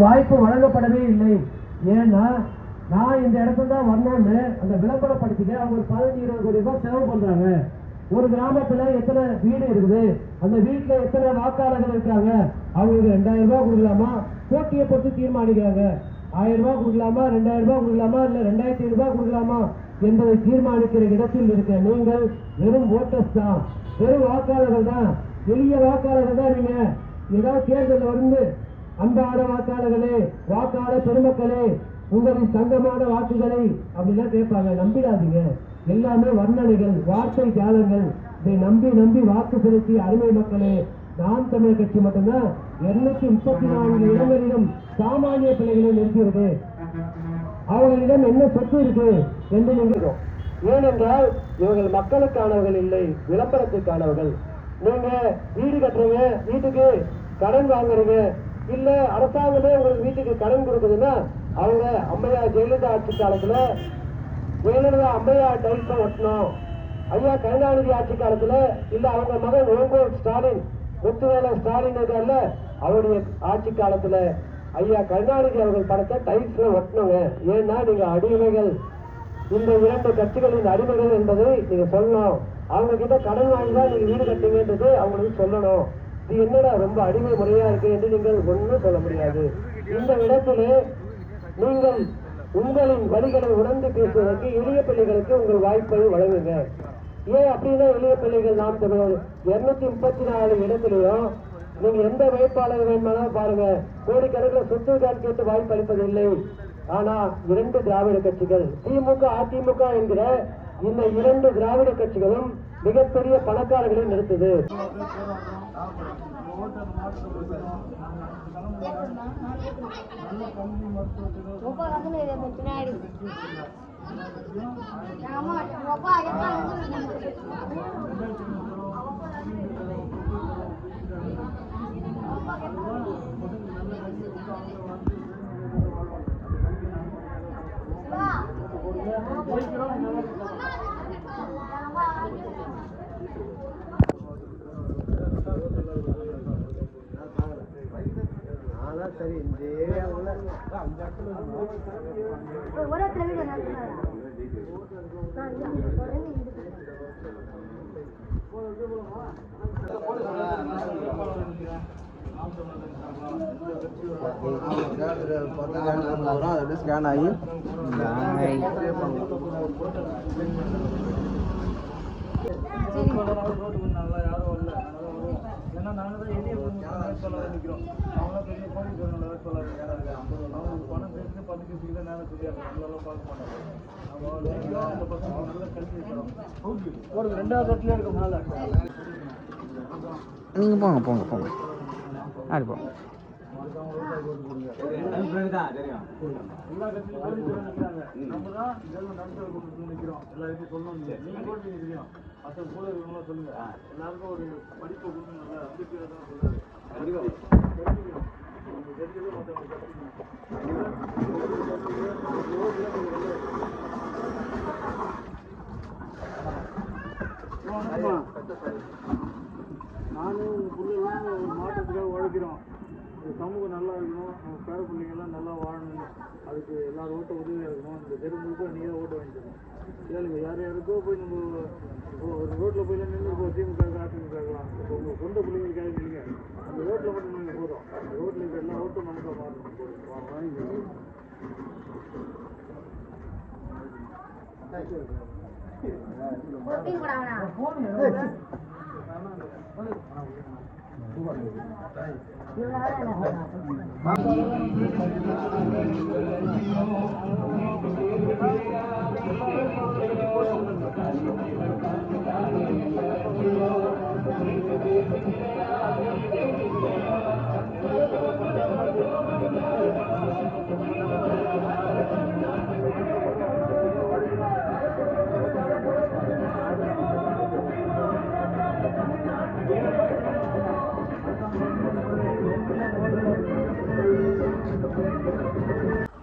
வாய்ப்பு வழங்கப்படவே இல்லை. ஏன்னா நான் இந்த இடத்துல தான் வரணும்னு அந்த விளம்பரப்படுத்திக்க அவங்க ஒரு 15-20 கோடி ரூபாய் செலவு பண்றாங்க. ஒரு கிராமத்துல எத்தனை வீடு இருக்குது, அந்த வீட்டுல எத்தனை வாக்காளர்கள் இருக்காங்க, அவங்களுக்கு 2000 ரூபாய் கொடுக்கலாமா, போட்டியை பொறுத்து தீர்மானிக்கிறாங்க. 1000 ரூபாய் கொடுக்கலாமா, 2000 ரூபாய் கொடுக்கலாமா, இல்ல 2500 ரூபாய் கொடுக்கலாமா என்பதை தீர்மானிக்கிற இடத்தில் இருக்க நீங்கள் வெறும் ஓட்டர்ஸ் தான், வெறும் வாக்காளர்கள் தான், எளிய வாக்காளர்கள் தான். நீங்க ஏதாவது தேர்தலில் வந்து அன்பான வாக்காளர்களே, வாக்காளர் பெருமக்களே, உங்களின் தங்கமான வாக்குகளை அப்படிலாம் கேட்பாங்க. நம்பிடாதீங்க. எல்லாமே வர்ணனைகள், வார்த்தை ஜாலங்கள். இதை நம்பி நம்பி வாக்கு செலுத்தி அருமை மக்களே, நாம் தமிழர் கட்சி மட்டும்தான் 234 இடங்களிலும் சாமானிய பிள்ளைகளை நிறுத்தியிருக்கு. அவர்களிடம் என்ன சொத்து இருக்கு என்று நீங்கள், ஏனென்றால் இவர்கள் மக்களுக்கானவர்கள் இல்லை, விளம்பரத்துக்கானவர்கள். நீங்க வீடு கட்டுறீங்க, வீட்டுக்கு கடன் வாங்குறீங்க, இல்ல அரசாங்கமே உங்களுக்கு வீட்டுக்கு கடன் கொடுக்குதுன்னா அவங்க அம்மையார் ஜெயலலிதா ஆட்சி காலத்துல ஜெயலலிதா அம்மையார் டைல்ஸ் ஒட்டணும். ஐயா கருணாநிதி ஆட்சி காலத்துல இல்ல அவங்க மகன் ஓங்கோ ஸ்டாலின், முத்துவேல ஸ்டாலின் இருக்கார்ல, அவருடைய ஆட்சி காலத்துல ஐயா கருணாநிதி அவர்கள் படத்தை டைல்ஸ்ல ஒட்டணுங்க. ஏன்னா நீங்க அடிமைகள், இந்த 2 கட்சிகளின் அடிமைகள் என்பதை நீங்க சொல்லணும். அவங்க கிட்ட கடன் வாங்கிதான் நீங்க வீடு கட்டுங்கன்றது அவங்களுக்கு சொல்லணும். இது என்னடா ரொம்ப அடிமை முறையா இருக்கு என்று நீங்கள் ஒன்றும் சொல்ல முடியாது. இந்த இடத்திலே நீங்கள் உங்களின் வழிகளை உணர்ந்து பேசுவதற்கு எளிய பிள்ளைகளுக்கு உங்கள் வாய்ப்பை வழங்குங்க. ஏன் அப்படின்னா எளிய பிள்ளைகள் நாம் தமிழர் 234 இடத்திலையும் நீங்க எந்த வேட்பாளர் வேணுமானாலும் பாருங்க, கோடிக்கணக்கில் சொத்து கேட்டு வாய்ப்பு அளிப்பதில்லை. ஆனா 2 திராவிட கட்சிகள், திமுக அதிமுக என்கிற இந்த 2 திராவிட கட்சிகளும் மிகப்பெரிய பணக்காரர்களை நிறுத்துது. சரி, இந்த ஏரியாவில் ஸ்கேன் ஆகி ஏன்னா நாங்கள் தான் எளிய வேட்பாளர் நிற்கிறோம். அவங்களாம் பெரிய கோடிக்கணக்கில் வேட்பாளர் அவங்களுக்கு பணம் சேர்த்து 10 கேஜிக்கு நேரம் சொல்லியாங்க. நம்மளால பார்க்க மாட்டோம். அந்த பசங்க நல்ல கல்வி இருக்கிறோம். ஒரு 2வது இடத்துல இருக்கனால நீங்கள் போங்க போங்க போங்க ஆடி போங்க. எல்லா கட்சியும் நிற்கிறாங்க. நம்ம தான் இதெல்லாம் நடத்த நிற்கிறோம். எல்லாருக்கும் சொல்லணும். நீங்கள் கூட நிற்கிறோம். மற்ற கூட இருக்கவங்களாம் சொல்லுங்க. எல்லாருக்கும் ஒரு படிப்பை கொடுக்கணும்ல, நம்பிக்கையாக தான் சொல்லுது. நானும் உங்கள் பிள்ளைலாம் ஒரு மாற்றத்துக்காக உழைக்கிறோம். இந்த சமூகம் நல்லா இருக்கணும், நம்ம பேர பிள்ளைங்கள்லாம் நல்லா வாழணும், அதுக்கு எல்லாரும் ஓட்ட உதவியாக இருக்கணும். இந்த தெருவுக்கும் நீங்கள் ஓட்ட வேண்டியது கேளுங்க. யார் யாருக்கோ போய் நம்ம ஒரு ரோட்டில் போய்லாம் நின்று திமுக அதிமுக இருக்கலாம். இப்போ உங்கள் சொந்த பிள்ளைங்களுக்காக இல்லைங்க, அந்த ரோட்டில் மட்டும் நாங்கள் போகிறோம். அந்த ரோட்டில் இருக்கிற எல்லா ஓட்டும் நமக்கு மாறணும்.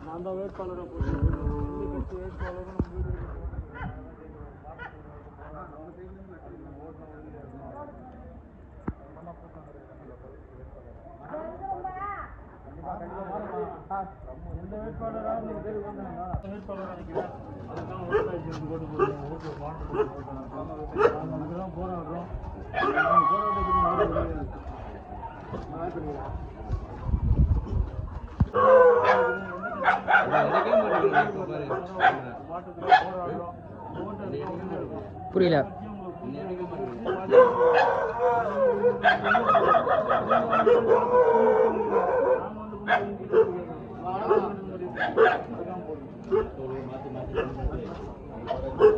நான் தான் வேட்பாளராக போகிறேன். வேட்பாளரும் எந்த வேட்பாளராக ஒரு பேர் வந்தாங்கன்னா வேட்பாளராக நிற்கிறேன். அதுதான் விவசாயத்துக்கு ஓட்டு போடுறோம், ஓட்டு அதுதான் போராடுறோம். போராட்டத்துக்கு புரியல. மாற்றி